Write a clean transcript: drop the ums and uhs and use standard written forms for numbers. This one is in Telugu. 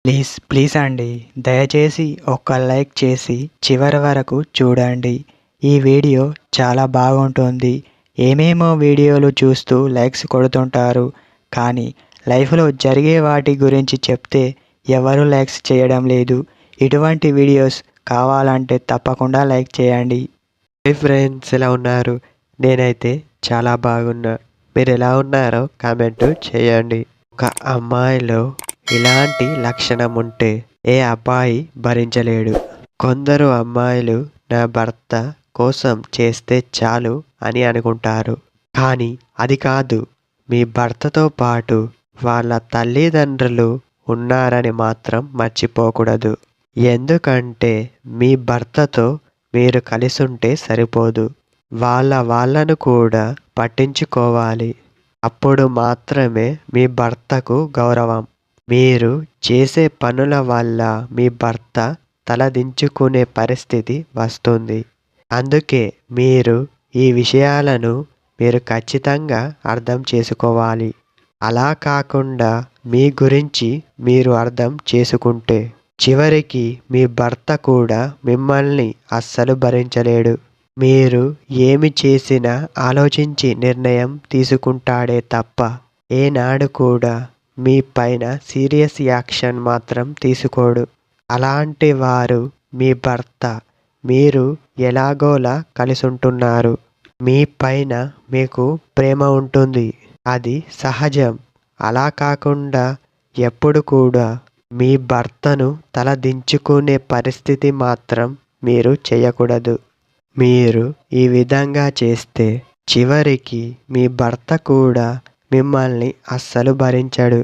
ప్లీజ్ ప్లీజ్ అండి, దయచేసి ఒక్క లైక్ చేసి చివరి వరకు చూడండి. ఈ వీడియో చాలా బాగుంటుంది. ఏమేమో వీడియోలు చూస్తూ లైక్స్ కొడుతుంటారు, కానీ లైఫ్లో జరిగే వాటి గురించి చెప్తే ఎవరు లైక్స్ చేయడం లేదు. ఇటువంటి వీడియోస్ కావాలంటే తప్పకుండా లైక్ చేయండి. హే ఫ్రెండ్స్, ఎలా ఉన్నారు? నేనైతే చాలా బాగున్నా. మీరు ఎలా ఉన్నారో కామెంట్ చేయండి. ఒక అమ్మాయిలో ఇలాంటి లక్షణం ఉంటే ఏ అబ్బాయి భరించలేడు. కొందరు అమ్మాయిలు నా భర్త కోసం చేస్తే చాలు అని అనుకుంటారు, కానీ అది కాదు. మీ భర్తతో పాటు వాళ్ళ తల్లిదండ్రులు ఉన్నారని మాత్రం మర్చిపోకూడదు. ఎందుకంటే మీ భర్తతో మీరు కలిసుంటే సరిపోదు, వాళ్ళను కూడా పట్టించుకోవాలి. అప్పుడు మాత్రమే మీ భర్తకు గౌరవం. మీరు చేసే పనుల వల్ల మీ భర్త తలదించుకునే పరిస్థితి వస్తుంది. అందుకే మీరు ఈ విషయాలను మీరు ఖచ్చితంగా అర్థం చేసుకోవాలి. అలా కాకుండా మీ గురించి మీరు అర్థం చేసుకుంటే చివరికి మీ భర్త కూడా మిమ్మల్ని అస్సలు భరించలేడు. మీరు ఏమి చేసినా ఆలోచించి నిర్ణయం తీసుకుంటాడే తప్ప ఏనాడు కూడా మీ పైన సీరియస్ యాక్షన్ మాత్రం తీసుకోడు. అలాంటి వారు మీ భర్త. మీరు ఎలాగోలా కలిసుంటున్నారు. మీ పైన మీకు ప్రేమ ఉంటుంది, అది సహజం. అలా కాకుండా ఎప్పుడు కూడా మీ భర్తను తలదించుకునే పరిస్థితి మాత్రం మీరు చేయకూడదు. మీరు ఈ విధంగా చేస్తే చివరికి మీ భర్త కూడా మిమ్మల్ని అస్సలు భరించడు.